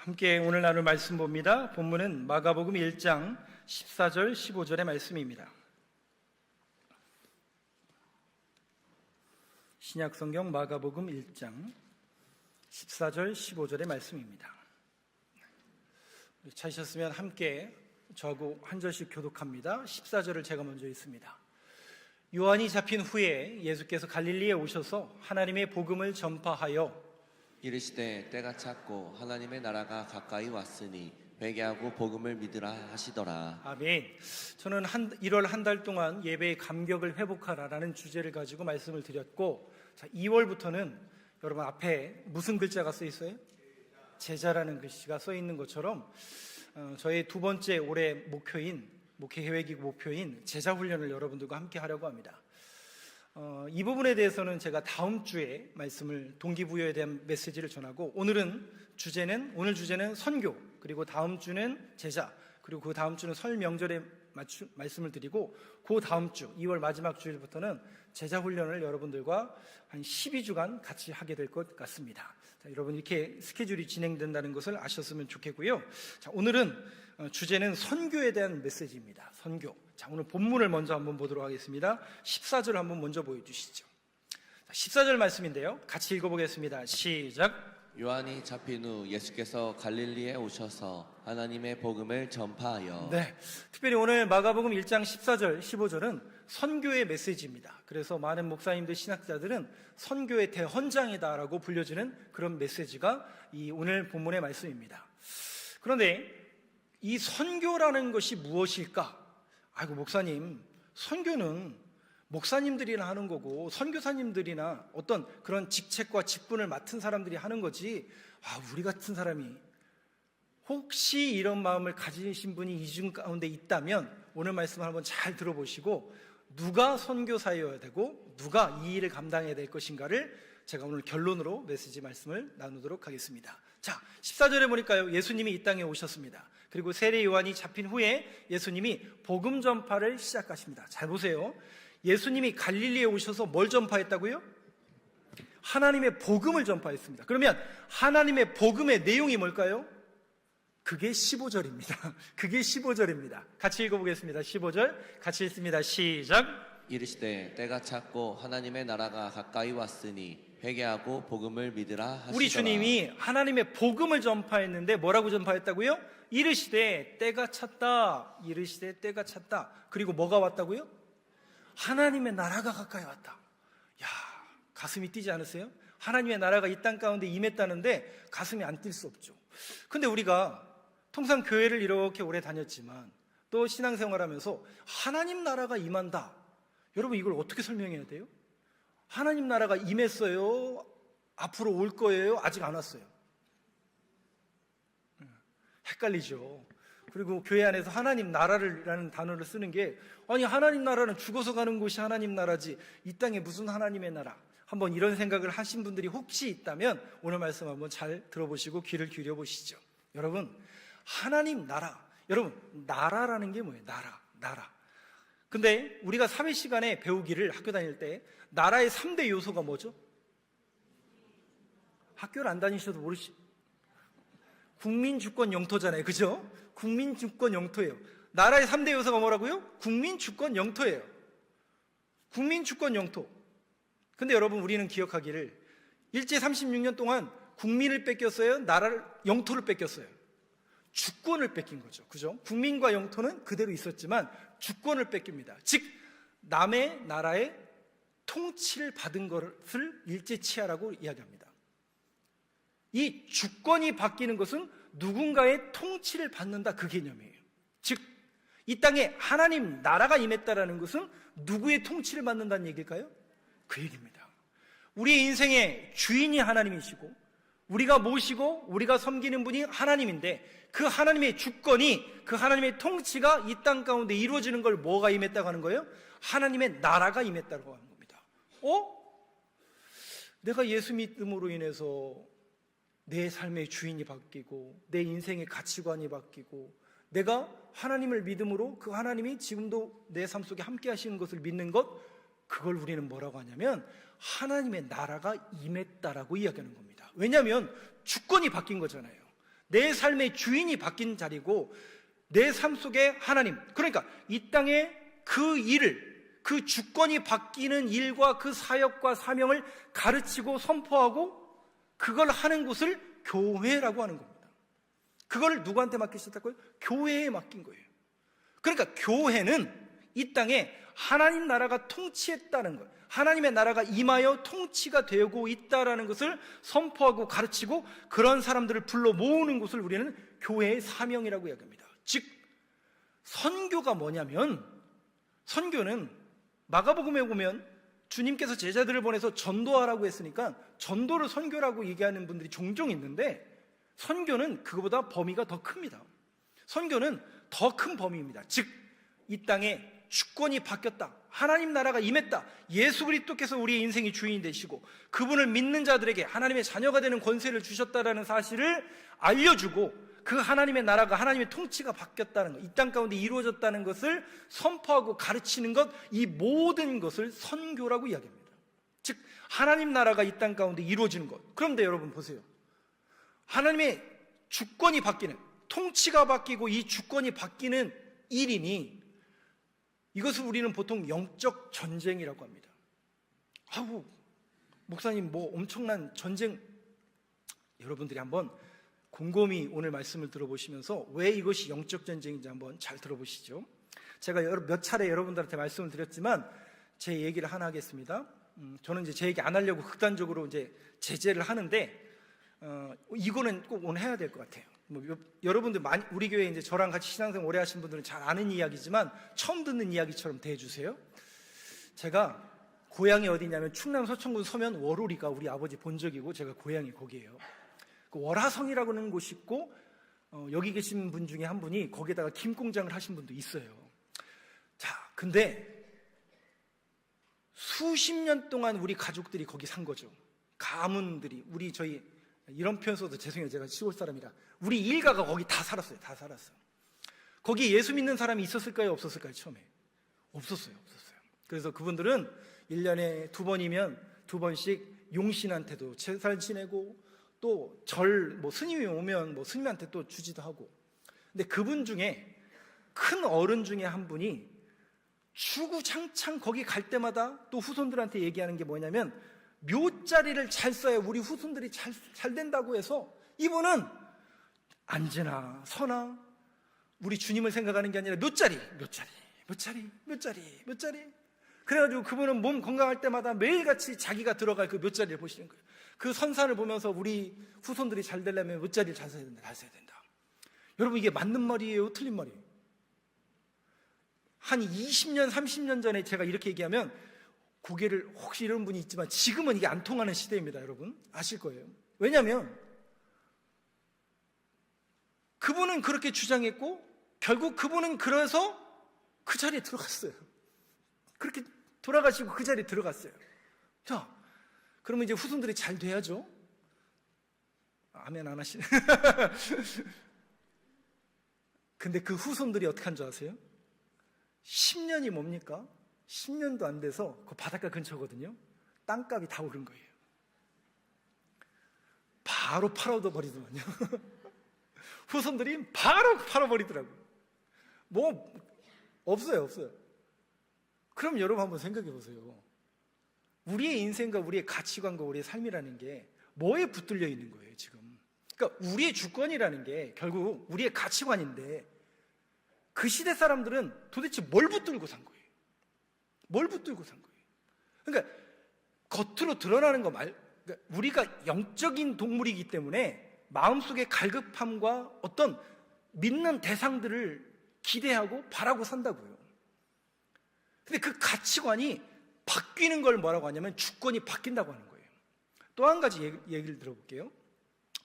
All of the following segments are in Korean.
함께 오늘 나눌 말씀 봅니다. 본문은 마가복음 1장 14절 15절의 말씀입니다. 신약성경 마가복음 1장 14절 15절의 말씀입니다. 찾으셨으면 함께 저하고 한 절씩 교독합니다. 14절을 제가 먼저 읽습니다. 요한이 잡힌 후에 예수께서 갈릴리에 오셔서 하나님의 복음을 전파하여 이르시되 때가 찼고 하나님의 나라가 가까이 왔으니 회개하고 복음을 믿으라 하시더라. 아멘. 저는 1월 한 달 동안 예배의 감격을 회복하라라는 주제를 가지고 말씀을 드렸고, 2월부터는 여러분 앞에 무슨 글자가 써 있어요? 제자라는 글씨가 써 있는 것처럼 저의 두 번째 올해 목표인, 목회 계획이고 목표인 제자 훈련을 여러분들과 함께 하려고 합니다. 이 부분에 대해서는 제가 다음 주에 말씀을 동기부여에 대한 메시지를 전하고, 오늘 주제는 선교, 그리고 다음 주는 제자, 그리고 그 다음 주는 설 명절에 말씀을 드리고, 그 다음 주 2월 마지막 주일부터는 제자 훈련을 여러분들과 한 12주간 같이 하게 될 것 같습니다. 자, 여러분 이렇게 스케줄이 진행된다는 것을 아셨으면 좋겠고요. 자, 오늘은 주제는 선교에 대한 메시지입니다. 선교. 자, 오늘 본문을 먼저 한번 보도록 하겠습니다. 14절 한번 먼저 보여주시죠. 14절 말씀인데요, 같이 읽어보겠습니다. 시작. 요한이 잡힌 후 예수께서 갈릴리에 오셔서 하나님의 복음을 전파하여. 네, 특별히 오늘 마가복음 1장 14절 15절은 선교의 메시지입니다. 그래서 많은 목사님들, 신학자들은 선교의 대헌장이다라고 불려지는 그런 메시지가 이 오늘 본문의 말씀입니다. 그런데 이 선교라는 것이 무엇일까? 아이고 목사님, 선교는 목사님들이나 하는 거고 선교사님들이나 어떤 그런 직책과 직분을 맡은 사람들이 하는 거지, 우리 같은 사람이, 혹시 이런 마음을 가지신 분이 이 중 가운데 있다면 오늘 말씀을 한번 잘 들어보시고, 누가 선교사여야 되고 누가 이 일을 감당해야 될 것인가를 제가 오늘 결론으로 메시지 말씀을 나누도록 하겠습니다. 자, 14절에 보니까요, 예수님이 이 땅에 오셨습니다. 그리고 세례 요한이 잡힌 후에 예수님이 복음 전파를 시작하십니다. 잘 보세요. 예수님이 갈릴리에 오셔서 뭘 전파했다고요? 하나님의 복음을 전파했습니다. 그러면 하나님의 복음의 내용이 뭘까요? 그게 15절입니다. 그게 15절입니다. 같이 읽어보겠습니다. 15절 같이 읽습니다. 시작. 이르시되 때가 찼고 하나님의 나라가 가까이 왔으니 회개하고 복음을 믿으라 하시더라. 우리 주님이 하나님의 복음을 전파했는데 뭐라고 전파했다고요? 이르시되 때가 찼다. 이르시되 때가 찼다. 그리고 뭐가 왔다고요? 하나님의 나라가 가까이 왔다. 야, 가슴이 뛰지 않으세요? 하나님의 나라가 이 땅 가운데 임했다는데 가슴이 안 뛸 수 없죠. 근데 우리가 통상 교회를 이렇게 오래 다녔지만 또 신앙생활하면서 하나님 나라가 임한다, 여러분 이걸 어떻게 설명해야 돼요? 하나님 나라가 임했어요? 앞으로 올 거예요? 아직 안 왔어요? 헷갈리죠. 그리고 교회 안에서 하나님 나라라는 단어를 쓰는 게, 아니 하나님 나라는 죽어서 가는 곳이 하나님 나라지 이 땅에 무슨 하나님의 나라, 한번 이런 생각을 하신 분들이 혹시 있다면 오늘 말씀 한번 잘 들어보시고 귀를 기울여 보시죠. 여러분, 하나님 나라, 여러분 나라라는 게 뭐예요? 나라. 근데 우리가 사회 시간에 배우기를, 학교 다닐 때 나라의 3대 요소가 뭐죠? 학교를 안 다니셔도 국민, 주권, 영토잖아요. 그죠? 국민, 주권, 영토예요. 나라의 3대 요소가 뭐라고요? 국민, 주권, 영토예요. 국민, 주권, 영토. 근데 여러분, 우리는 기억하기를 일제 36년 동안 국민을 뺏겼어요? 영토를 뺏겼어요? 주권을 뺏긴 거죠. 그죠? 국민과 영토는 그대로 있었지만 주권을 뺏깁니다. 즉, 남의 나라의 통치를 받은 것을 일제치하라고 이야기합니다. 이 주권이 바뀌는 것은 누군가의 통치를 받는다, 그 개념이에요. 즉, 이 땅에 하나님 나라가 임했다라는 것은 누구의 통치를 받는다는 얘기일까요? 그 얘기입니다. 우리의 인생의 주인이 하나님이시고 우리가 모시고 우리가 섬기는 분이 하나님인데, 그 하나님의 주권이, 그 하나님의 통치가 이 땅 가운데 이루어지는 걸 뭐가 임했다고 하는 거예요? 하나님의 나라가 임했다고 하는 겁니다. 내가 예수 믿음으로 인해서 내 삶의 주인이 바뀌고 내 인생의 가치관이 바뀌고 내가 하나님을 믿음으로 그 하나님이 지금도 내 삶 속에 함께 하시는 것을 믿는 것, 그걸 우리는 뭐라고 하냐면 하나님의 나라가 임했다라고 이야기하는 겁니다. 왜냐하면 주권이 바뀐 거잖아요. 내 삶의 주인이 바뀐 자리고 내 삶 속에 하나님, 그러니까 이 땅에 그 일을, 그 주권이 바뀌는 일과 그 사역과 사명을 가르치고 선포하고 그걸 하는 곳을 교회라고 하는 겁니다. 그걸 누구한테 맡기셨다고요? 교회에 맡긴 거예요. 그러니까 교회는 이 땅에 하나님 나라가 통치했다는 것, 하나님의 나라가 임하여 통치가 되고 있다는 것을 선포하고 가르치고 그런 사람들을 불러 모으는 곳을 우리는 교회의 사명이라고 이야기합니다. 즉 선교가 뭐냐면, 선교는 마가복음에 보면 주님께서 제자들을 보내서 전도하라고 했으니까 전도를 선교라고 얘기하는 분들이 종종 있는데, 선교는 그거보다 범위가 더 큽니다. 선교는 더 큰 범위입니다. 즉 이 땅에 주권이 바뀌었다, 하나님 나라가 임했다, 예수 그리스도께서 우리의 인생의 주인이 되시고 그분을 믿는 자들에게 하나님의 자녀가 되는 권세를 주셨다라는 사실을 알려주고 그 하나님의 나라가, 하나님의 통치가 바뀌었다는 것, 이 땅 가운데 이루어졌다는 것을 선포하고 가르치는 것, 이 모든 것을 선교라고 이야기합니다. 즉 하나님 나라가 이 땅 가운데 이루어지는 것. 그런데 여러분 보세요, 하나님의 주권이 바뀌는, 통치가 바뀌고 이 주권이 바뀌는 일이니 이것을 우리는 보통 영적 전쟁이라고 합니다. 아우 목사님 뭐 엄청난 전쟁, 여러분들이 한번 곰곰이 오늘 말씀을 들어보시면서 왜 이것이 영적 전쟁인지 한번 잘 들어보시죠. 제가 몇 차례 여러분들한테 말씀을 드렸지만 제 얘기를 하나 하겠습니다. 저는 이제 제 얘기 안 하려고 극단적으로 이제 제재를 하는데 이거는 꼭 오늘 해야 될 것 같아요. 여러분들 많이, 우리 교회 이제 저랑 같이 신앙생활 오래 하신 분들은 잘 아는 이야기지만 처음 듣는 이야기처럼 대해주세요. 제가 고향이 어디냐면 충남 서천군 서면 월우리가 우리 아버지 본적이고 제가 고향이 거기예요. 그 월화성이라고 하는 곳이 있고 여기 계신 분 중에 한 분이 거기에다가 김공장을 하신 분도 있어요. 자, 근데 수십 년 동안 우리 가족들이 거기 산 거죠. 가문들이, 우리 저희 이런 표현 써도 죄송해요, 제가 시골 사람이라. 우리 일가가 거기 다 살았어요. 다 살았어요. 거기 예수 믿는 사람이 있었을까요, 없었을까요? 처음에 없었어요. 그래서 그분들은 1년에 2번이면 2번씩 용신한테도 제사를 지내고 또 뭐 스님이 오면 뭐 스님한테 또 주지도 하고. 근데 그분 중에 큰 어른 중에 한 분이 주구장창 거기 갈 때마다 또 후손들한테 얘기하는 게 뭐냐면, 묘자리를 잘 써야 우리 후손들이 잘 된다고 해서 이분은 앉으나 서나 우리 주님을 생각하는 게 아니라 묘자리. 그래가지고 그분은 몸 건강할 때마다 매일같이 자기가 들어갈 그 묘자리를 보시는 거예요. 그 선산을 보면서 우리 후손들이 잘 되려면 묘자리를 잘 써야 된다. 여러분 이게 맞는 말이에요, 틀린 말이에요? 한 20년 30년 전에 제가 이렇게 얘기하면 고개를 혹시 이런 분이 있지만 지금은 이게 안 통하는 시대입니다. 여러분 아실 거예요. 왜냐하면 그분은 그렇게 주장했고 결국 그분은 그래서 그 자리에 들어갔어요. 그렇게 돌아가시고 그 자리에 들어갔어요. 자, 그러면 이제 후손들이 잘 돼야죠. 아멘 안 하시네. 근데 그 후손들이 어떻게 한 줄 아세요? 10년이 뭡니까? 10년도 안 돼서 그 바닷가 근처거든요. 땅값이 다 오른 거예요. 바로 팔아버리더만요. 후손들이 바로 팔아버리더라고요. 뭐 없어요. 그럼 여러분 한번 생각해 보세요. 우리의 인생과 우리의 가치관과 우리의 삶이라는 게 뭐에 붙들려 있는 거예요 지금. 그러니까 우리의 주권이라는 게 결국 우리의 가치관인데 그 시대 사람들은 도대체 뭘 붙들고 산 거예요? 그러니까 겉으로 드러나는 거 그러니까 우리가 영적인 동물이기 때문에 마음속의 갈급함과 어떤 믿는 대상들을 기대하고 바라고 산다고요. 근데 그 가치관이 바뀌는 걸 뭐라고 하냐면 주권이 바뀐다고 하는 거예요. 또 한 가지 얘기를 들어볼게요.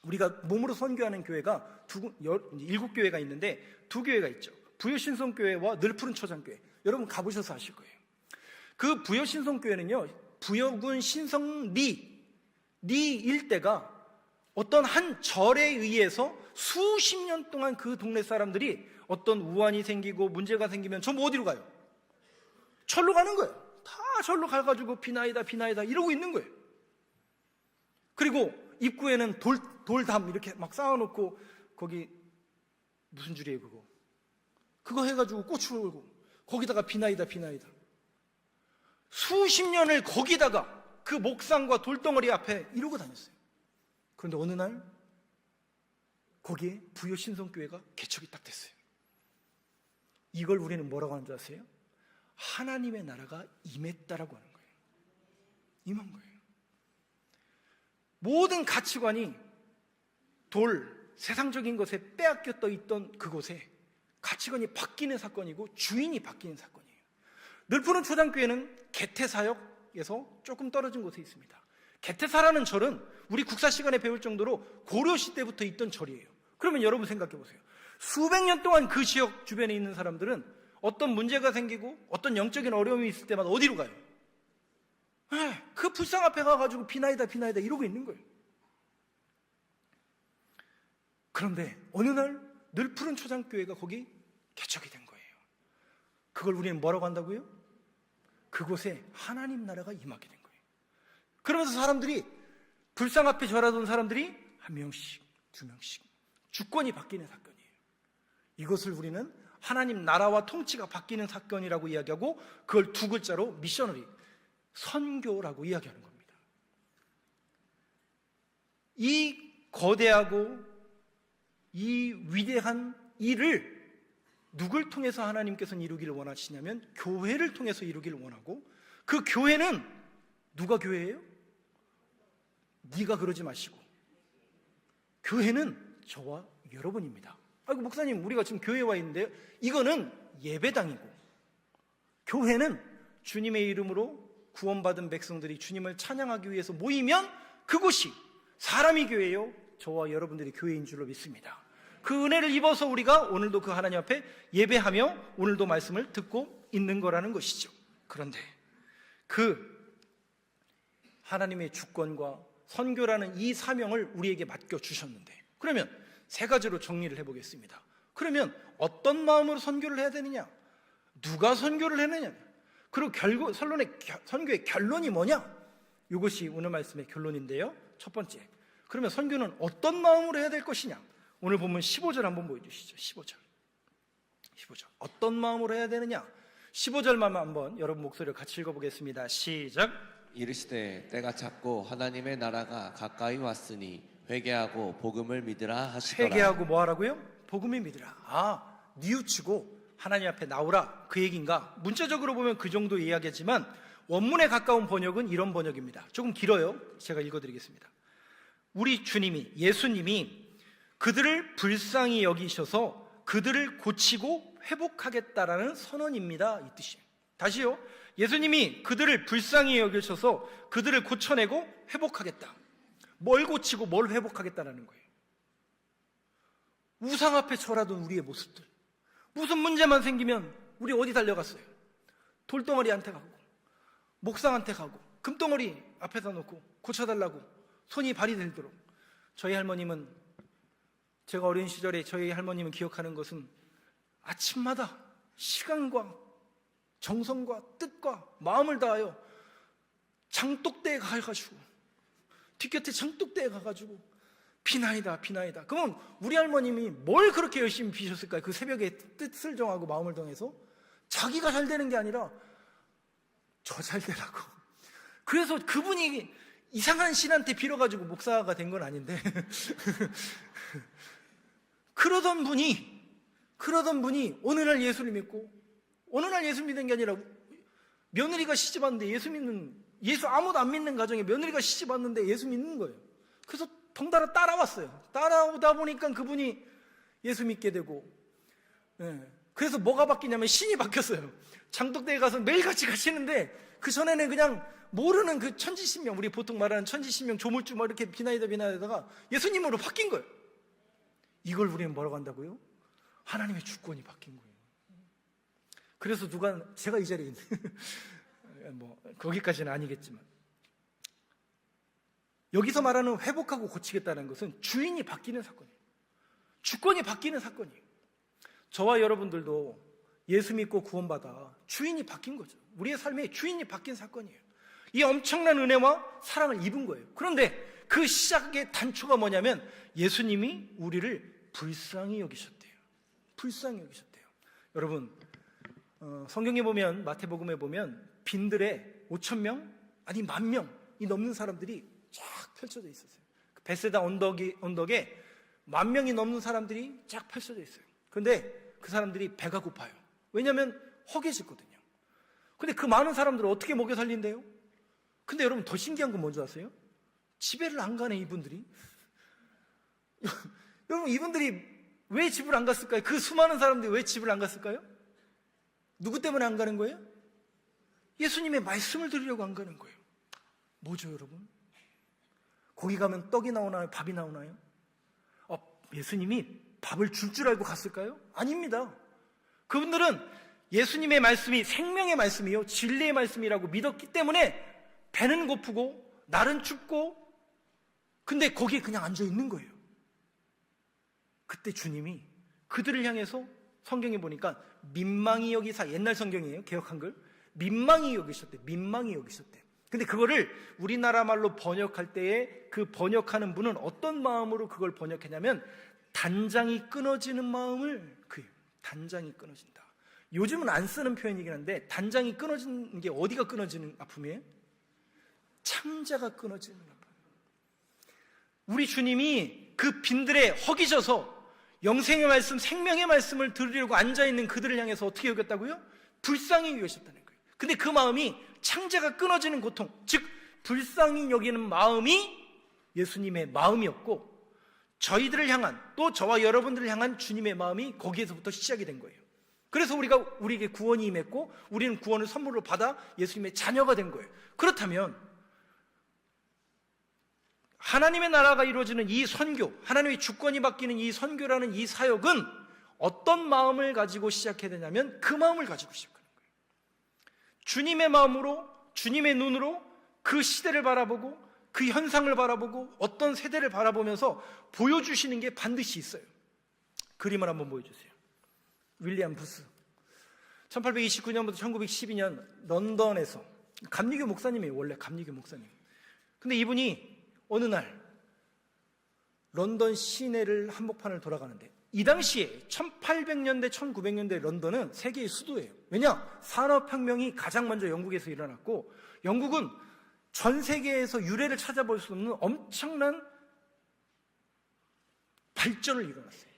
우리가 몸으로 선교하는 교회가 7교회가 있는데 2교회가 있죠. 부여신성교회와 늘푸른 초장교회. 여러분 가보셔서 아실 거예요. 그 부여신성교회는요, 부여군 신성리 일대가 어떤 한 절에 의해서 수십 년 동안 그 동네 사람들이 어떤 우환이 생기고 문제가 생기면 전부 어디로 가요? 절로 가는 거예요. 다 절로 가가지고 비나이다 이러고 있는 거예요. 그리고 입구에는 돌담 이렇게 막 쌓아놓고 거기 무슨 줄이에요 그거? 그거 해가지고 꽃을 걸고 거기다가 비나이다 비나이다. 수십 년을 거기다가 그 목상과 돌덩어리 앞에 이러고 다녔어요. 그런데 어느 날 거기에 부여 신성교회가 개척이 딱 됐어요. 이걸 우리는 뭐라고 하는 줄 아세요? 하나님의 나라가 임했다라고 하는 거예요. 임한 거예요. 모든 가치관이 세상적인 것에 빼앗겨 떠 있던 그곳에 가치관이 바뀌는 사건이고 주인이 바뀌는 사건이에요. 늘푸른 초장교회는 개태사역에서 조금 떨어진 곳에 있습니다. 개태사라는 절은 우리 국사 시간에 배울 정도로 고려시 때부터 있던 절이에요. 그러면 여러분 생각해 보세요. 수백 년 동안 그 지역 주변에 있는 사람들은 어떤 문제가 생기고 어떤 영적인 어려움이 있을 때마다 어디로 가요? 그 불상 앞에 가가지고 비나이다 비나이다 이러고 있는 거예요. 그런데 어느 날 늘푸른 초장교회가 거기 개척이 된 거예요. 그걸 우리는 뭐라고 한다고요? 그곳에 하나님 나라가 임하게 된 거예요. 그러면서 사람들이 불상 앞에 절하던 사람들이 한 명씩 두 명씩 주권이 바뀌는 사건이에요. 이것을 우리는 하나님 나라와 통치가 바뀌는 사건이라고 이야기하고 그걸 두 글자로 미셔너리, 선교라고 이야기하는 겁니다. 이 거대하고 이 위대한 일을 누굴 통해서 하나님께서는 이루기를 원하시냐면 교회를 통해서 이루기를 원하고, 그 교회는 누가 교회예요? 네가 그러지 마시고, 교회는 저와 여러분입니다. 아이고 목사님 우리가 지금 교회에 와 있는데요. 이거는 예배당이고, 교회는 주님의 이름으로 구원받은 백성들이 주님을 찬양하기 위해서 모이면 그곳이 사람이 교회요, 저와 여러분들이 교회인 줄로 믿습니다. 그 은혜를 입어서 우리가 오늘도 그 하나님 앞에 예배하며 오늘도 말씀을 듣고 있는 거라는 것이죠. 그런데 그 하나님의 주권과 선교라는 이 사명을 우리에게 맡겨주셨는데, 그러면 세 가지로 정리를 해보겠습니다. 그러면 어떤 마음으로 선교를 해야 되느냐? 누가 선교를 했느냐? 그리고 선교의 결론이 뭐냐? 이것이 오늘 말씀의 결론인데요. 첫 번째, 그러면 선교는 어떤 마음으로 해야 될 것이냐? 오늘 본문 15절 한번 보여주시죠. 15절 어떤 마음으로 해야 되느냐? 15절만 한번 여러분 목소리를 같이 읽어보겠습니다. 시작. 이르시되 때가 찼고 하나님의 나라가 가까이 왔으니 회개하고 복음을 믿으라 하시더라. 회개하고 뭐 하라고요? 복음을 믿으라. 뉘우치고 하나님 앞에 나오라, 그 얘기인가? 문자적으로 보면 그 정도 이야기지만 원문에 가까운 번역은 이런 번역입니다. 조금 길어요. 제가 읽어드리겠습니다. 우리 주님이, 예수님이 그들을 불쌍히 여기셔서 그들을 고치고 회복하겠다라는 선언입니다, 이 뜻이에요. 다시요. 예수님이 그들을 불쌍히 여기셔서 그들을 고쳐내고 회복하겠다. 뭘 고치고 뭘 회복하겠다라는 거예요. 우상 앞에 절하던 우리의 모습들, 무슨 문제만 생기면 우리 어디 달려갔어요? 돌덩어리한테 가고 목상한테 가고 금덩어리 앞에다 놓고 고쳐달라고 손이 발이 들도록. 저희 할머님은, 제가 어린 시절에 저희 할머님은 기억하는 것은 아침마다 시간과 정성과 뜻과 마음을 다하여 장독대에 가가지고, 뒷곁에 장독대에 가가지고 비나이다 비나이다. 그러면 우리 할머님이 뭘 그렇게 열심히 비셨을까요? 그 새벽에 뜻을 정하고 마음을 정해서 자기가 잘 되는 게 아니라 저 잘 되라고. 그래서 그분이 이상한 신한테 빌어가지고 목사가 된 건 아닌데 그러던 분이 어느 날 예수를 믿고, 어느 날 예수 믿는 게 아니라 며느리가 시집 왔는데 예수 아무도 안 믿는 가정에 며느리가 시집 왔는데 예수 믿는 거예요. 그래서 덩달아 따라왔어요. 따라오다 보니까 그분이 예수 믿게 되고, 그래서 뭐가 바뀌냐면 신이 바뀌었어요. 장독대에 가서 매일같이 가시는데 그 전에는 그냥 모르는 그 천지신명, 우리 보통 말하는 천지신명, 조물주 막 이렇게 비나이다가 예수님으로 바뀐 거예요. 이걸 우리는 뭐라고 한다고요? 하나님의 주권이 바뀐 거예요. 그래서 제가 이 자리에 있는 거기까지는 아니겠지만, 여기서 말하는 회복하고 고치겠다는 것은 주인이 바뀌는 사건이에요. 주권이 바뀌는 사건이에요. 저와 여러분들도 예수 믿고 구원받아 주인이 바뀐 거죠. 우리의 삶에 주인이 바뀐 사건이에요. 이 엄청난 은혜와 사랑을 입은 거예요. 그런데 그 시작의 단초가 뭐냐면 예수님이 우리를 불쌍히 여기셨대요. 불쌍히 여기셨대요. 여러분, 성경에 보면, 마태복음에 보면 빈들에 5,000명 아니 10,000명이 넘는 사람들이 쫙 펼쳐져 있었어요. 베세다 언덕에 10,000명이 넘는 사람들이 쫙 펼쳐져 있어요. 그런데 그 사람들이 배가 고파요. 왜냐하면 허기졌거든요. 근데 그 많은 사람들을 어떻게 먹여 살린대요? 근데 여러분, 더 신기한 건 뭔지 아세요? 집에를 안 가네, 이분들이. 여러분, 이분들이 왜 집을 안 갔을까요? 그 수많은 사람들이 왜 집을 안 갔을까요? 누구 때문에 안 가는 거예요? 예수님의 말씀을 들으려고 안 가는 거예요. 뭐죠, 여러분? 거기 가면 떡이 나오나요? 밥이 나오나요? 예수님이 밥을 줄 알고 갔을까요? 아닙니다. 그분들은 예수님의 말씀이 생명의 말씀이요, 진리의 말씀이라고 믿었기 때문에 배는 고프고 날은 춥고, 근데 거기에 그냥 앉아 있는 거예요. 그때 주님이 그들을 향해서, 성경에 보니까 민망히 여기사, 옛날 성경이에요, 개역 한글, 민망히 여기셨대. 민망히 여기셨대. 근데 그거를 우리나라 말로 번역할 때에 그 번역하는 분은 어떤 마음으로 그걸 번역했냐면, 단장이 끊어지는 마음을, 단장이 끊어진다. 요즘은 안 쓰는 표현이긴 한데, 단장이 끊어지는 게 어디가 끊어지는 아픔이에요? 창자가 끊어지는 아픔. 우리 주님이 그 빈들에 허기져서 영생의 말씀, 생명의 말씀을 들으려고 앉아있는 그들을 향해서 어떻게 여겼다고요? 불쌍히 여기셨다는 거예요. 근데 그 마음이 창자가 끊어지는 고통, 즉 불쌍히 여기는 마음이 예수님의 마음이었고, 저희들을 향한, 또 저와 여러분들을 향한 주님의 마음이 거기에서부터 시작이 된 거예요. 그래서 우리에게 구원이 임했고, 우리는 구원을 선물로 받아 예수님의 자녀가 된 거예요. 그렇다면 하나님의 나라가 이루어지는 이 선교, 하나님의 주권이 바뀌는 이 선교라는 이 사역은 어떤 마음을 가지고 시작해야 되냐면, 그 마음을 가지고 시작하는 거예요. 주님의 마음으로, 주님의 눈으로 그 시대를 바라보고, 그 현상을 바라보고, 어떤 세대를 바라보면서 보여주시는 게 반드시 있어요. 그림을 한번 보여주세요. 윌리엄 부스, 1829년부터 1912년 런던에서, 감리교 목사님이에요. 원래 감리교 목사님. 근데 이분이 어느 날 런던 시내를 한복판을 돌아가는데, 이 당시에 1800년대 1900년대 런던은 세계의 수도예요. 왜냐? 산업혁명이 가장 먼저 영국에서 일어났고, 영국은 전 세계에서 유례를 찾아볼 수 없는 엄청난 발전을 일어났어요.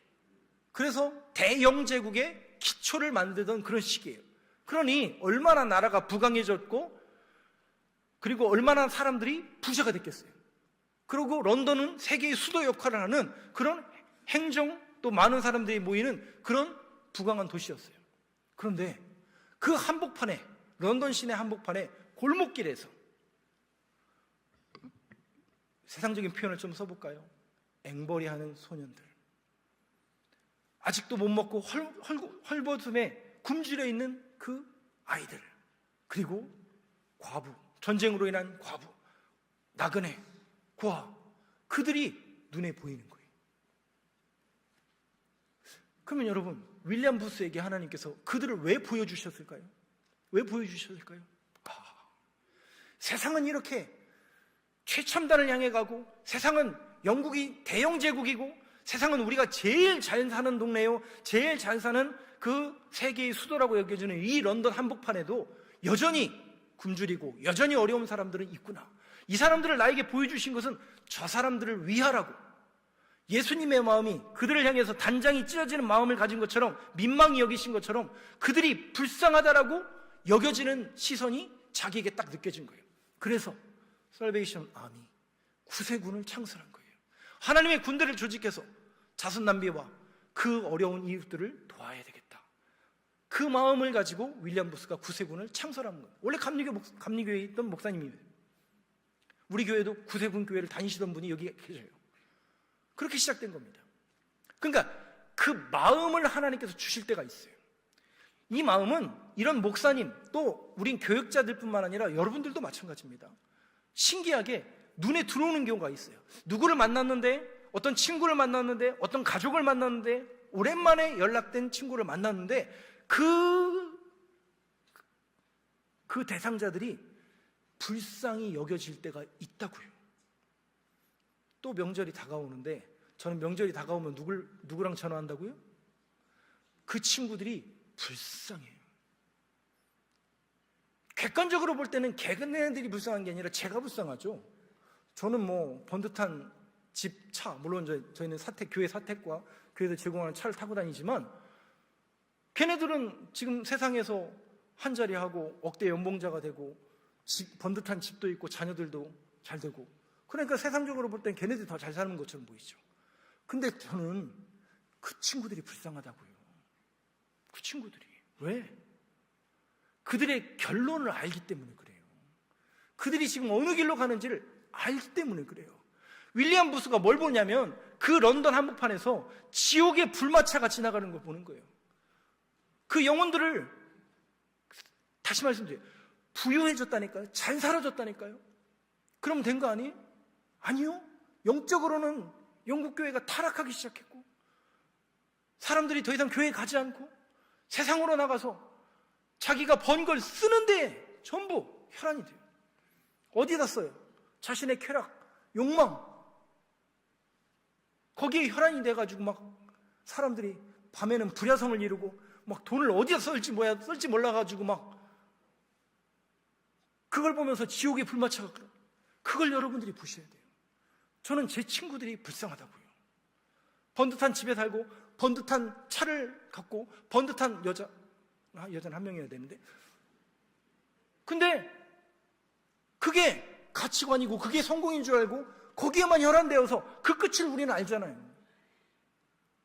그래서 대영제국의 기초를 만들던 그런 시기예요. 그러니 얼마나 나라가 부강해졌고, 그리고 얼마나 사람들이 부자가 됐겠어요. 그리고 런던은 세계의 수도 역할을 하는 그런 행정, 또 많은 사람들이 모이는 그런 부강한 도시였어요. 그런데 그 한복판에, 런던 시내 한복판에 골목길에서, 세상적인 표현을 좀 써볼까요? 앵벌이하는 소년들, 아직도 못 먹고 헐벗음에 굶주려 있는 그 아이들, 그리고 과부, 전쟁으로 인한 과부, 나그네, 고아, 그들이 눈에 보이는 거예요. 그러면 여러분, 윌리엄 부스에게 하나님께서 그들을 왜 보여주셨을까요? 왜 보여주셨을까요? 세상은 이렇게 최첨단을 향해 가고, 세상은 영국이 대영제국이고, 세상은 우리가 제일 잘 사는 동네요, 제일 잘 사는 그 세계의 수도라고 여겨지는 이 런던 한복판에도 여전히 굶주리고 여전히 어려운 사람들은 있구나. 이 사람들을 나에게 보여주신 것은 저 사람들을 위하라고, 예수님의 마음이 그들을 향해서 단장이 찢어지는 마음을 가진 것처럼, 민망히 여기신 것처럼 그들이 불쌍하다라고 여겨지는 시선이 자기에게 딱 느껴진 거예요. 그래서 살베이션 아미, 구세군을 창설한 거예요. 하나님의 군대를 조직해서 자선남비와 그 어려운 이웃들을 도와야 되겠다. 그 마음을 가지고 윌리엄 부스가 구세군을 창설한 거예요. 원래 감리교회에 있던 목사님이에요. 우리 교회도 구세군 교회를 다니시던 분이 여기 계셔요. 그렇게 시작된 겁니다. 그러니까 그 마음을 하나님께서 주실 때가 있어요. 이 마음은 이런 목사님, 또 우린 교육자들 뿐만 아니라 여러분들도 마찬가지입니다. 신기하게 눈에 들어오는 경우가 있어요. 누구를 만났는데, 어떤 친구를 만났는데, 어떤 가족을 만났는데, 오랜만에 연락된 친구를 만났는데 그 대상자들이 불쌍히 여겨질 때가 있다고요. 또 명절이 다가오는데 저는 명절이 다가오면 누구랑 전화한다고요? 그 친구들이 불쌍해요. 객관적으로 볼 때는 걔네들이 불쌍한 게 아니라 제가 불쌍하죠. 저는 뭐 번듯한 집, 차, 물론 저희는 교회 사택과 교회에서 제공하는 차를 타고 다니지만 걔네들은 지금 세상에서 한 자리 하고 억대 연봉자가 되고 번듯한 집도 있고 자녀들도 잘 되고, 그러니까 세상적으로 볼 땐 걔네들이 더 잘 사는 것처럼 보이죠. 근데 저는 그 친구들이 불쌍하다고요. 그 친구들이. 왜? 그들의 결론을 알기 때문에 그래요. 그들이 지금 어느 길로 가는지를 알기 때문에 그래요. 윌리엄 부스가 뭘 보냐면 그 런던 한복판에서 지옥의 불마차가 지나가는 걸 보는 거예요. 그 영혼들을, 다시 말씀드려요, 부유해졌다니까요. 잘 살아졌다니까요. 그럼 된 거 아니에요? 아니요. 영적으로는 영국 교회가 타락하기 시작했고, 사람들이 더 이상 교회에 가지 않고 세상으로 나가서 자기가 번 걸 쓰는데 전부 혈안이 돼요. 어디다 써요? 자신의 쾌락, 욕망, 거기에 혈안이 돼가지고 막 사람들이 밤에는 불야성을 이루고 막 돈을 어디다 쓸지 몰라가지고 막 그걸 보면서 지옥의 불마차가 끌어. 그걸 여러분들이 보셔야 돼요. 저는 제 친구들이 불쌍하다고요. 번듯한 집에 살고 번듯한 차를 갖고 번듯한 여자는 한 명이어야 되는데, 근데 그게 가치관이고 그게 성공인 줄 알고 거기에만 혈안되어서 그 끝을 우리는 알잖아요.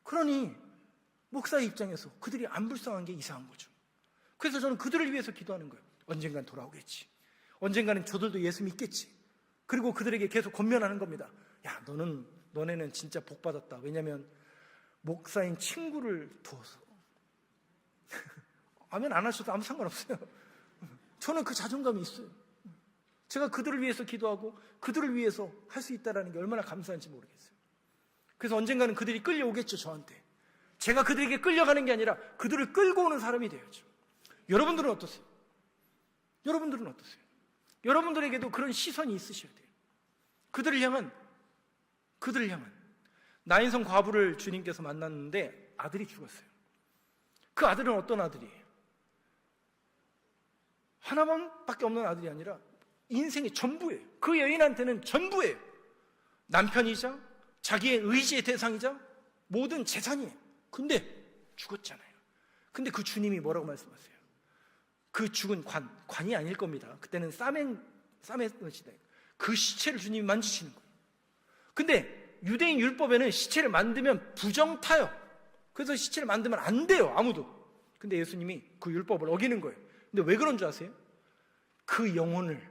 그러니 목사의 입장에서 그들이 안 불쌍한 게 이상한 거죠. 그래서 저는 그들을 위해서 기도하는 거예요. 언젠간 돌아오겠지. 언젠가는 저들도 예수 믿겠지. 그리고 그들에게 계속 권면하는 겁니다. 야, 너네는 진짜 복 받았다. 왜냐하면 목사인 친구를 두어서. 아멘 안 하셔도 아무 상관없어요. 저는 그 자존감이 있어요. 제가 그들을 위해서 기도하고 그들을 위해서 할 수 있다는 게 얼마나 감사한지 모르겠어요. 그래서 언젠가는 그들이 끌려오겠죠, 저한테. 제가 그들에게 끌려가는 게 아니라 그들을 끌고 오는 사람이 되야죠. 여러분들은 어떠세요? 여러분들은 어떠세요? 여러분들에게도 그런 시선이 있으셔야 돼요. 그들을 향한 나인성 과부를 주님께서 만났는데 아들이 죽었어요. 그 아들은 어떤 아들이에요? 하나만밖에 없는 아들이 아니라 인생의 전부예요. 그 여인한테는 전부예요. 남편이자 자기의 의지의 대상이자 모든 재산이에요. 근데 죽었잖아요. 근데 그 주님이 뭐라고 말씀하세요? 그 죽은 관이 아닐 겁니다. 그때는 쌈의 시대. 그 시체를 주님이 만지시는 거예요. 근데 유대인 율법에는 시체를 만들면 부정타요. 그래서 시체를 만들면 안 돼요, 아무도. 근데 예수님이 그 율법을 어기는 거예요. 근데 왜 그런 줄 아세요? 그 영혼을,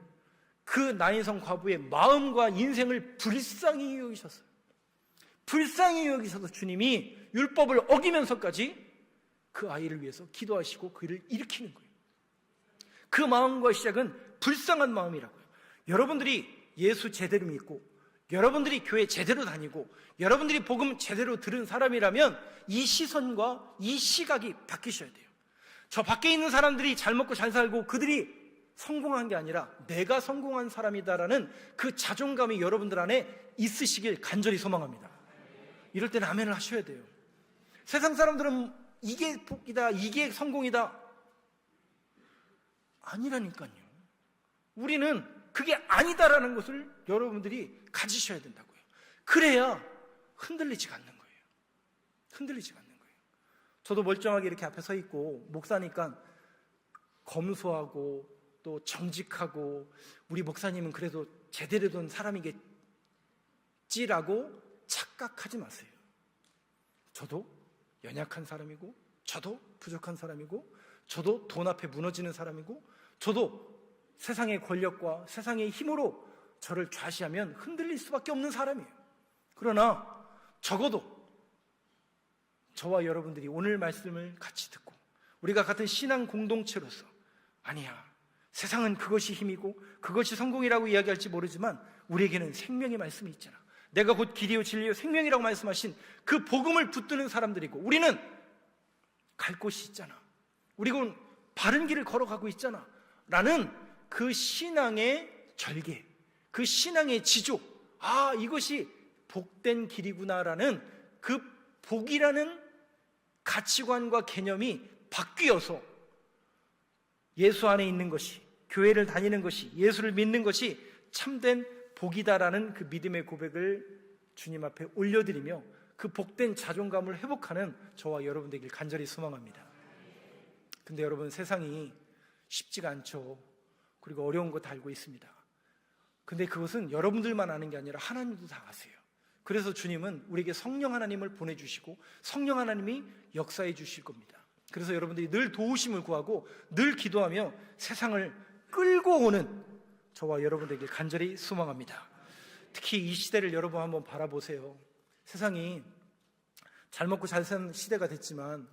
그 나인성 과부의 마음과 인생을 불쌍히 여기셨어요. 불쌍히 여기셔서 주님이 율법을 어기면서까지 그 아이를 위해서 기도하시고 그를 일으키는 거예요. 그 마음과 시작은 불쌍한 마음이라고요. 여러분들이 예수 제대로 믿고 여러분들이 교회 제대로 다니고 여러분들이 복음 제대로 들은 사람이라면 이 시선과 이 시각이 바뀌셔야 돼요. 저 밖에 있는 사람들이 잘 먹고 잘 살고 그들이 성공한 게 아니라 내가 성공한 사람이다라는 그 자존감이 여러분들 안에 있으시길 간절히 소망합니다. 이럴 때는 아멘을 하셔야 돼요. 세상 사람들은 이게 복이다, 이게 성공이다, 아니라니까요. 우리는 그게 아니다라는 것을 여러분들이 가지셔야 된다고요. 그래야 흔들리지가 않는 거예요. 흔들리지가 않는 거예요. 저도 멀쩡하게 이렇게 앞에 서 있고 목사니까 검소하고 또 정직하고 우리 목사님은 그래도 제대로 된 사람이겠지라고 착각하지 마세요. 저도 연약한 사람이고 저도 부족한 사람이고 저도 돈 앞에 무너지는 사람이고 저도 세상의 권력과 세상의 힘으로 저를 좌시하면 흔들릴 수밖에 없는 사람이에요. 그러나 적어도 저와 여러분들이 오늘 말씀을 같이 듣고 우리가 같은 신앙 공동체로서 아니야, 세상은 그것이 힘이고 그것이 성공이라고 이야기할지 모르지만 우리에게는 생명의 말씀이 있잖아. 내가 곧 길이요 진리요 생명이라고 말씀하신 그 복음을 붙드는 사람들이고 우리는 갈 곳이 있잖아. 우리는 바른 길을 걸어가고 있잖아 라는 그 신앙의 절개, 그 신앙의 지조, 이것이 복된 길이구나라는 그 복이라는 가치관과 개념이 바뀌어서 예수 안에 있는 것이, 교회를 다니는 것이, 예수를 믿는 것이 참된 복이다라는 그 믿음의 고백을 주님 앞에 올려드리며 그 복된 자존감을 회복하는 저와 여러분 되길 간절히 소망합니다. 근데 여러분, 세상이 쉽지가 않죠. 그리고 어려운 거 다 알고 있습니다. 근데 그것은 여러분들만 아는 게 아니라 하나님도 다 아세요. 그래서 주님은 우리에게 성령 하나님을 보내주시고 성령 하나님이 역사해 주실 겁니다. 그래서 여러분들이 늘 도우심을 구하고 늘 기도하며 세상을 끌고 오는 저와 여러분들에게 간절히 소망합니다. 특히 이 시대를 여러분 한번 바라보세요. 세상이 잘 먹고 잘 사는 시대가 됐지만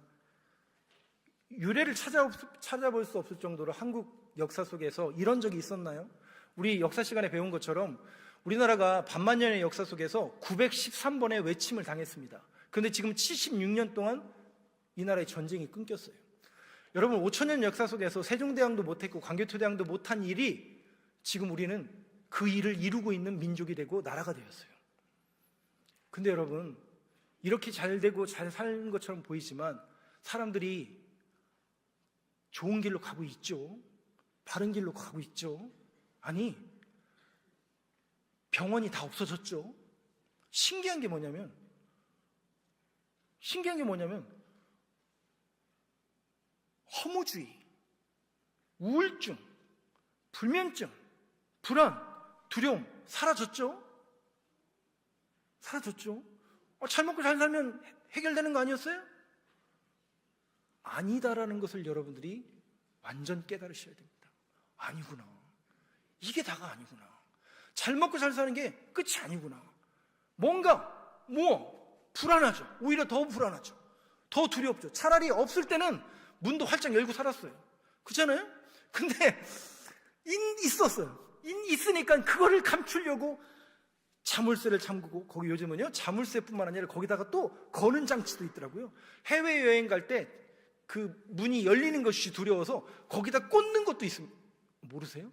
유래를 찾아볼 수 없을 정도로 한국 역사 속에서 이런 적이 있었나요? 우리 역사 시간에 배운 것처럼 우리나라가 반만년의 역사 속에서 913번의 외침을 당했습니다. 그런데 지금 76년 동안 이 나라의 전쟁이 끊겼어요. 여러분, 5천년 역사 속에서 세종대왕도 못했고 광개토대왕도 못한 일이 지금 우리는 그 일을 이루고 있는 민족이 되고 나라가 되었어요. 근데 여러분, 이렇게 잘 되고 잘 사는 것처럼 보이지만 사람들이 좋은 길로 가고 있죠. 바른 길로 가고 있죠. 아니, 병원이 다 없어졌죠. 신기한 게 뭐냐면 허무주의, 우울증, 불면증, 불안, 두려움 사라졌죠. 잘 먹고 잘 살면 해결되는 거 아니었어요? 아니다라는 것을 여러분들이 완전 깨달으셔야 됩니다. 아니구나. 이게 다가 아니구나. 잘 먹고 잘 사는 게 끝이 아니구나. 뭔가 불안하죠. 오히려 더 불안하죠. 더 두렵죠. 차라리 없을 때는 문도 활짝 열고 살았어요. 그렇잖아요? 근데 있었어요. 있으니까 그거를 감추려고 자물쇠를 잠그고, 거기 요즘은요 자물쇠뿐만 아니라 거기다가 또 거는 장치도 있더라고요. 해외여행 갈 때 그 문이 열리는 것이 두려워서 거기다 꽂는 것도 있습니다. 모르세요?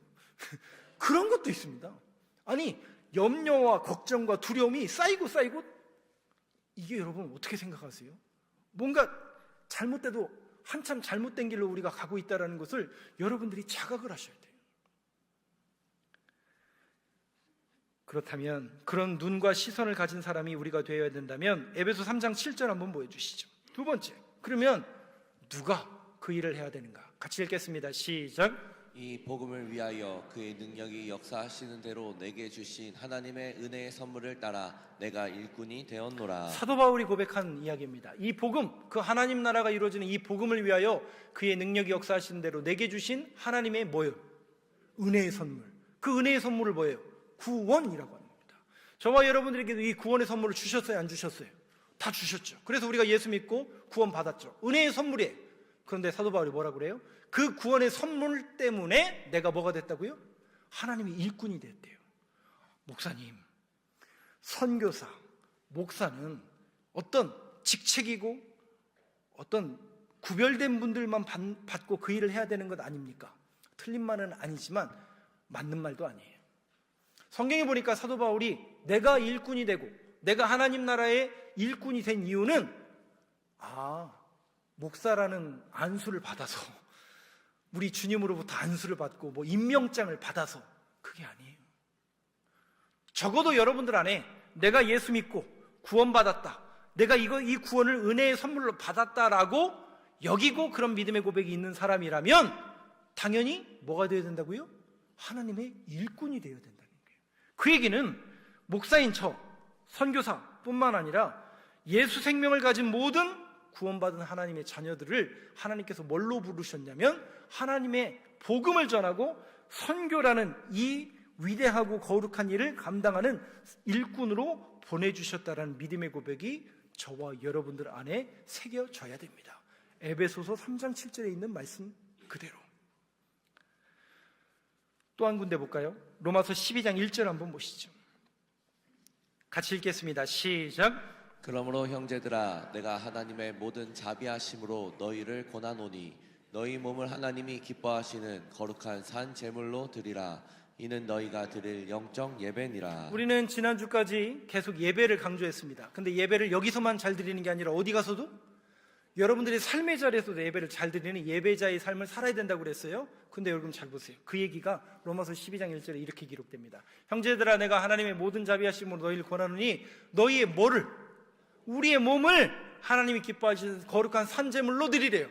그런 것도 있습니다. 아니, 염려와 걱정과 두려움이 쌓이고 이게 여러분 어떻게 생각하세요? 뭔가 잘못돼도 한참 잘못된 길로 우리가 가고 있다는 것을 여러분들이 자각을 하셔야 돼요. 그렇다면 그런 눈과 시선을 가진 사람이 우리가 되어야 된다면 에베소 3장 7절 한번 보여주시죠. 두 번째, 그러면 누가 그 일을 해야 되는가? 같이 읽겠습니다. 시작. 이 복음을 위하여 그의 능력이 역사하시는 대로 내게 주신 하나님의 은혜의 선물을 따라 내가 일꾼이 되었노라. 사도 바울이 고백한 이야기입니다. 이 복음, 그 하나님 나라가 이루어지는 이 복음을 위하여 그의 능력이 역사하시는 대로 내게 주신 하나님의 뭐예요? 은혜의 선물. 그 은혜의 선물을 뭐예요? 구원이라고 하는 겁니다. 저와 여러분들에게도 이 구원의 선물을 주셨어요, 안 주셨어요? 다 주셨죠. 그래서 우리가 예수 믿고 구원 받았죠. 은혜의 선물이에요. 그런데 사도 바울이 뭐라고 그래요? 그 구원의 선물 때문에 내가 뭐가 됐다고요? 하나님의 일꾼이 됐대요. 목사님, 선교사, 목사는 어떤 직책이고 어떤 구별된 분들만 받고 그 일을 해야 되는 것 아닙니까? 틀린 말은 아니지만 맞는 말도 아니에요. 성경에 보니까 사도 바울이 내가 일꾼이 되고 내가 하나님 나라의 일꾼이 된 이유는 목사라는 안수를 받아서, 우리 주님으로부터 안수를 받고 임명장을 받아서, 그게 아니에요. 적어도 여러분들 안에 내가 예수 믿고 구원받았다, 내가 이 구원을 은혜의 선물로 받았다라고 여기고 그런 믿음의 고백이 있는 사람이라면 당연히 뭐가 되어야 된다고요? 하나님의 일꾼이 되어야 된다는 거예요. 그 얘기는 목사인 저, 선교사뿐만 아니라 예수 생명을 가진 모든 구원받은 하나님의 자녀들을 하나님께서 뭘로 부르셨냐면 하나님의 복음을 전하고 선교라는 이 위대하고 거룩한 일을 감당하는 일꾼으로 보내주셨다라는 믿음의 고백이 저와 여러분들 안에 새겨져야 됩니다. 에베소서 3장 7절에 있는 말씀 그대로. 또 한 군데 볼까요? 로마서 12장 1절 한번 보시죠. 같이 읽겠습니다. 시작. 그러므로 형제들아, 내가 하나님의 모든 자비하심으로 너희를 권하노니 너희 몸을 하나님이 기뻐하시는 거룩한 산 제물로 드리라. 이는 너희가 드릴 영적 예배니라. 우리는 지난주까지 계속 예배를 강조했습니다. 근데 예배를 여기서만 잘 드리는 게 아니라 어디 가서도 여러분들의 삶의 자리에서도 예배를 잘 드리는 예배자의 삶을 살아야 된다고 그랬어요. 근데 여러분 잘 보세요. 그 얘기가 로마서 12장 1절에 이렇게 기록됩니다. 형제들아, 내가 하나님의 모든 자비하심으로 너희를 권하노니 너희의 뭐를, 우리의 몸을 하나님이 기뻐하시는 거룩한 산제물로 드리래요.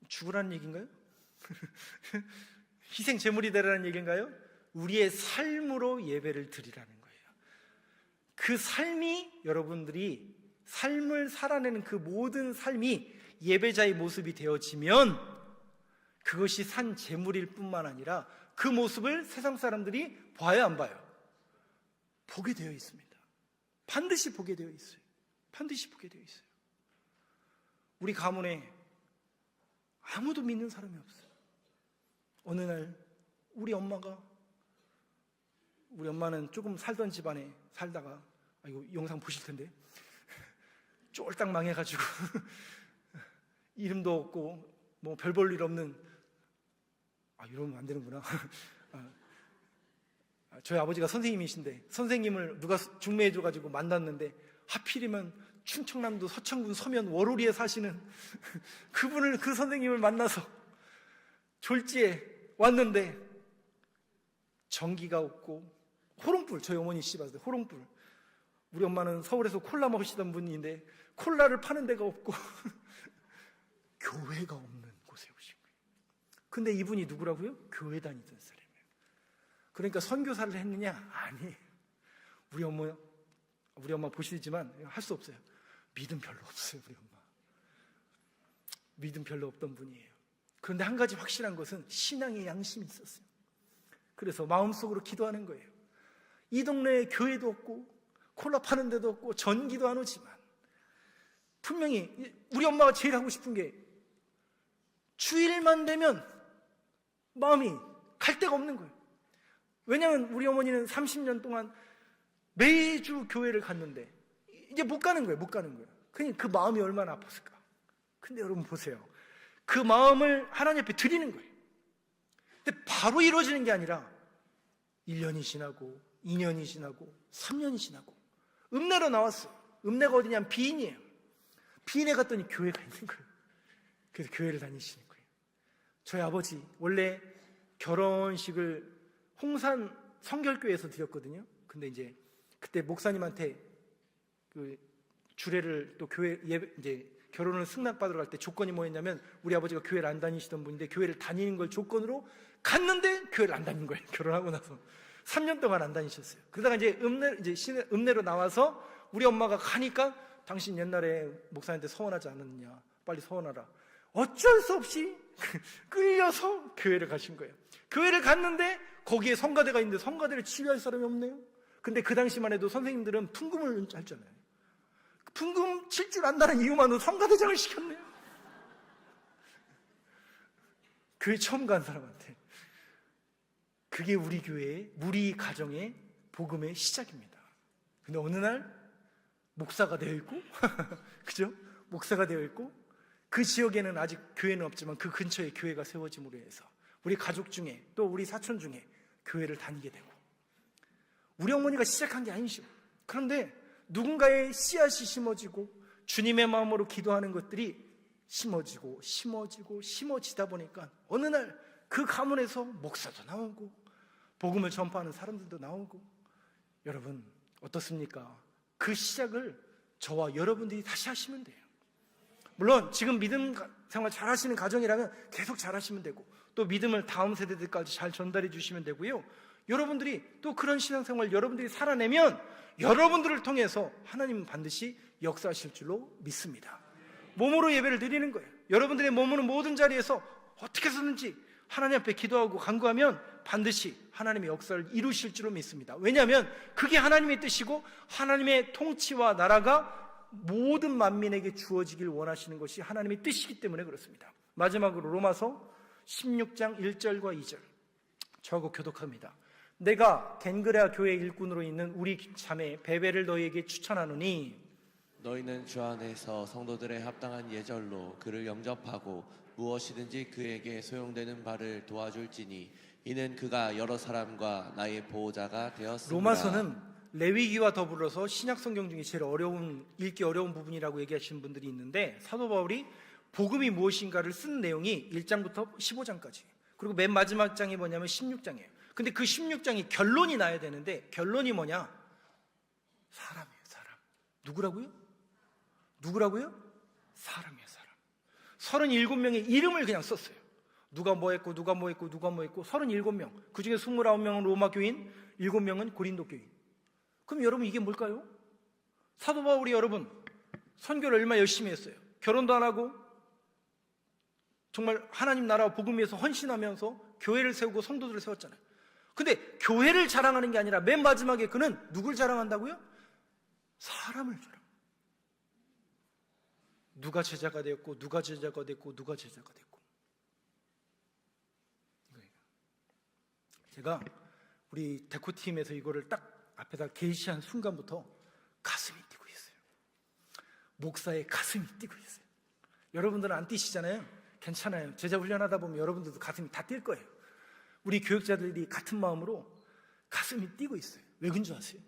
죽으라는 얘기인가요? 희생 제물이 되라는 얘기인가요? 우리의 삶으로 예배를 드리라는 거예요. 그 삶이, 여러분들이 삶을 살아내는 그 모든 삶이 예배자의 모습이 되어지면 그것이 산 제물일 뿐만 아니라 그 모습을 세상 사람들이 봐야 안 봐요? 보게 되어 있습니다. 반드시 보게 되어 있어요. 반드시 보게 되어 있어요. 우리 가문에 아무도 믿는 사람이 없어요. 어느 날 우리 엄마는 조금 살던 집안에 살다가, 이거 영상 보실 텐데 쫄딱 망해가지고 이름도 없고 뭐 별 볼 일 없는, 이러면 안 되는구나. 저희 아버지가 선생님이신데 선생님을 누가 중매해줘가지고 만났는데 하필이면 충청남도 서천군 서면 월우리에 사시는 그 선생님을 만나서 졸지에 왔는데 전기가 없고 호롱불, 저희 어머니 씹었어요. 호롱불. 우리 엄마는 서울에서 콜라 마시던 분인데 콜라를 파는 데가 없고 교회가 없는 곳에 오신 거예요. 근데 이분이 누구라고요? 교회 다니던 사람이에요. 그러니까 선교사를 했느냐? 아니에요. 우리 엄마 보시지만 할 수 없어요. 믿음 별로 없어요. 우리 엄마 믿음 별로 없던 분이에요. 그런데 한 가지 확실한 것은 신앙의 양심이 있었어요. 그래서 마음속으로 기도하는 거예요. 이 동네에 교회도 없고 콜라 파는 데도 없고 전기도 안 오지만 분명히 우리 엄마가 제일 하고 싶은 게 주일만 되면 마음이 갈 데가 없는 거예요. 왜냐하면 우리 어머니는 30년 동안 매주 교회를 갔는데 이제 못 가는 거예요. 그러니까 그 마음이 얼마나 아팠을까. 근데 여러분 보세요. 그 마음을 하나님 앞에 드리는 거예요. 근데 바로 이루어지는 게 아니라 1년이 지나고 2년이 지나고 3년이 지나고 읍내로 나왔어요. 읍내가 어디냐면 비인이에요. 비인에 갔더니 교회가 있는 거예요. 그래서 교회를 다니시는 거예요. 저희 아버지 원래 결혼식을 홍산 성결교회에서 드렸거든요. 근데 이제 그때 목사님한테 그 주례를 또 교회 이제 결혼을 승낙받으러 갈 때 조건이 뭐였냐면 우리 아버지가 교회를 안 다니시던 분인데 교회를 다니는 걸 조건으로 갔는데 교회를 안 다닌 거예요. 결혼하고 나서 3년 동안 안 다니셨어요. 그러다가 이제 읍내로 나와서 우리 엄마가 가니까 당신 옛날에 목사님한테 서원하지 않았느냐, 빨리 서원하라. 어쩔 수 없이 끌려서 교회를 가신 거예요. 교회를 갔는데 거기에 성가대가 있는데 성가대를 치유할 사람이 없네요. 근데 그 당시만 해도 선생님들은 풍금을 했잖아요. 풍금 칠 줄 안다는 이유만으로 성가대장을 시켰네요. 교회 처음 간 사람한테. 그게 우리 교회의, 우리 가정의 복음의 시작입니다. 근데 어느 날 목사가 되어 있고 그죠? 목사가 되어 있고 그 지역에는 아직 교회는 없지만 그 근처에 교회가 세워짐으로 해서 우리 가족 중에 또 우리 사촌 중에 교회를 다니게 되고, 우리 어머니가 시작한 게 아니죠. 그런데 누군가의 씨앗이 심어지고 주님의 마음으로 기도하는 것들이 심어지다 보니까 어느 날 그 가문에서 목사도 나오고 복음을 전파하는 사람들도 나오고. 여러분 어떻습니까? 그 시작을 저와 여러분들이 다시 하시면 돼요. 물론 지금 믿음 생활 잘 하시는 가정이라면 계속 잘 하시면 되고, 또 믿음을 다음 세대들까지 잘 전달해 주시면 되고요. 여러분들이 또 그런 신앙생활 여러분들이 살아내면 여러분들을 통해서 하나님은 반드시 역사하실 줄로 믿습니다. 몸으로 예배를 드리는 거예요. 여러분들의 몸으로 모든 자리에서 어떻게 해서든지 하나님 앞에 기도하고 간구하면 반드시 하나님의 역사를 이루실 줄로 믿습니다. 왜냐하면 그게 하나님의 뜻이고 하나님의 통치와 나라가 모든 만민에게 주어지길 원하시는 것이 하나님의 뜻이기 때문에 그렇습니다. 마지막으로 로마서 16장 1절과 2절 저하고 교독합니다. 내가 겐그레아 교회 일꾼으로 있는 우리 자매 베베를 너희에게 추천하노니 너희는 주 안에서 성도들의 합당한 예절로 그를 영접하고 무엇이든지 그에게 소용되는 바를 도와줄지니 이는 그가 여러 사람과 나의 보호자가 되었습니다. 로마서는 레위기와 더불어서 신약 성경 중에 제일 읽기 어려운 부분이라고 얘기하시는 분들이 있는데, 사도 바울이 복음이 무엇인가를 쓴 내용이 1장부터 15장까지, 그리고 맨 마지막 장이 뭐냐면 16장이에요. 근데 그 16장이 결론이 나야 되는데, 결론이 뭐냐? 사람이에요, 사람. 누구라고요? 사람이에요, 사람. 37명의 이름을 그냥 썼어요. 누가 뭐 했고 37명. 그 중에 29명은 로마 교인, 7명은 고린도 교인. 그럼 여러분, 이게 뭘까요? 사도 바울이 여러분 선교를 얼마나 열심히 했어요. 결혼도 안 하고 정말 하나님 나라와 복음 위해서 헌신하면서 교회를 세우고 성도들을 세웠잖아요. 근데 교회를 자랑하는 게 아니라 맨 마지막에 그는 누굴 자랑한다고요? 사람을 자랑. 누가 제자가 되었고, 누가 제자가 됐고, 누가 제자가 됐고. 이거예요. 제가 우리 데코팀에서 이거를 딱 앞에다 게시한 순간부터 가슴이 뛰고 있어요. 목사의 가슴이 뛰고 있어요. 여러분들은 안 뛰시잖아요. 괜찮아요. 제자 훈련하다 보면 여러분들도 가슴이 다 뛸 거예요. 우리 교육자들이 같은 마음으로 가슴이 뛰고 있어요. 왜 그런 줄 아세요?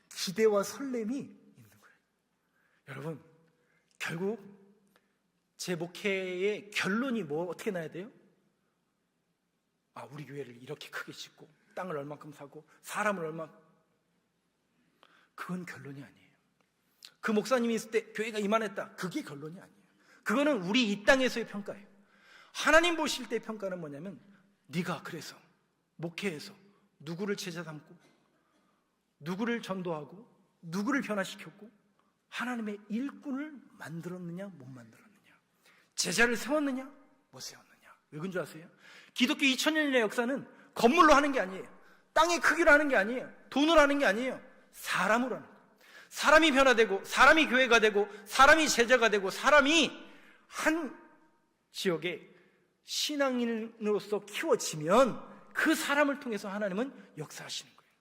기대와 설렘이 있는 거예요. 여러분, 결국 제 목회의 결론이 어떻게 나야 돼요? 우리 교회를 이렇게 크게 짓고 땅을 얼만큼 사고 사람을 얼만큼. 그건 결론이 아니에요. 그 목사님이 있을 때 교회가 이만했다, 그게 결론이 아니에요. 그거는 우리 이 땅에서의 평가예요. 하나님 보실 때의 평가는 뭐냐면, 네가 그래서 목회에서 누구를 제자 삼고 누구를 전도하고 누구를 변화시켰고 하나님의 일꾼을 만들었느냐 못 만들었느냐, 제자를 세웠느냐 못 세웠느냐. 왜 그런 줄 아세요? 기독교 2000년의 역사는 건물로 하는 게 아니에요. 땅의 크기로 하는 게 아니에요. 돈으로 하는 게 아니에요. 사람으로 하는 거예요. 사람이 변화되고, 사람이 교회가 되고, 사람이 제자가 되고, 사람이 한 지역에 신앙인으로서 키워지면 그 사람을 통해서 하나님은 역사하시는 거예요.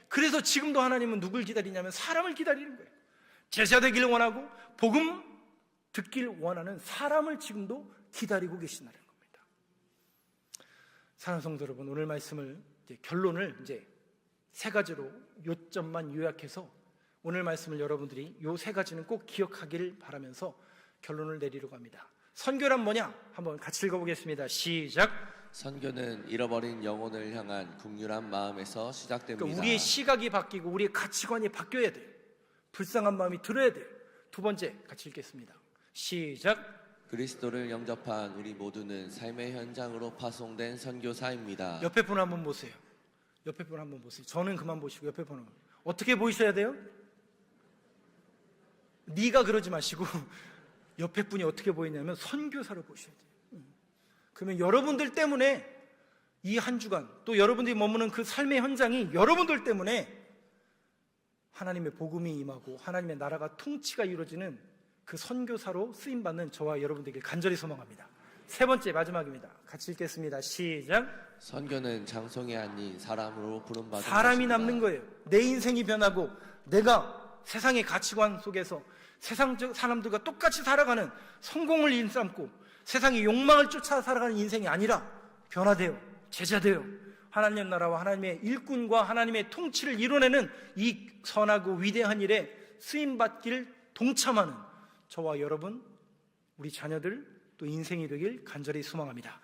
그래서 지금도 하나님은 누굴 기다리냐면 사람을 기다리는 거예요. 제자 되기를 원하고 복음 듣길 원하는 사람을 지금도 기다리고 계신다는 겁니다. 사랑하는 성도 여러분, 오늘 말씀을 결론을 세 가지로 요점만 요약해서 오늘 말씀을 여러분들이 요 세 가지는 꼭 기억하기를 바라면서 결론을 내리려고 합니다. 선교란 뭐냐? 한번 같이 읽어보겠습니다. 시작. 선교는 잃어버린 영혼을 향한 국률한 마음에서 시작됩니다. 그러니까 우리의 시각이 바뀌고 우리의 가치관이 바뀌어야 돼요. 불쌍한 마음이 들어야 돼요. 두 번째 같이 읽겠습니다. 시작. 그리스도를 영접한 우리 모두는 삶의 현장으로 파송된 선교사입니다. 옆에 분 한번 보세요. 옆에 분 한번 보세요. 저는 그만 보시고 옆에 분은 어떻게 보이셔야 돼요? 네가 그러지 마시고 옆에 분이 어떻게 보이냐면 선교사로 보셔야 돼요. 그러면 여러분들 때문에 이 한 주간, 또 여러분들이 머무는 그 삶의 현장이 여러분들 때문에 하나님의 복음이 임하고 하나님의 나라가 통치가 이루어지는 그 선교사로 쓰임받는 저와 여러분들에게 간절히 소망합니다. 세 번째, 마지막입니다. 같이 읽겠습니다. 시작. 선교는 장성이 아닌 사람으로 부름받은 사람이 것입니다. 남는 거예요. 내 인생이 변하고 내가 세상의 가치관 속에서 세상적 사람들과 똑같이 살아가는, 성공을 일삼고 세상의 욕망을 쫓아 살아가는 인생이 아니라 변화되어 제자되어 하나님 나라와 하나님의 일꾼과 하나님의 통치를 이뤄내는 이 선하고 위대한 일에 쓰임받기를 동참하는 저와 여러분, 우리 자녀들, 또 인생이 되길 간절히 소망합니다.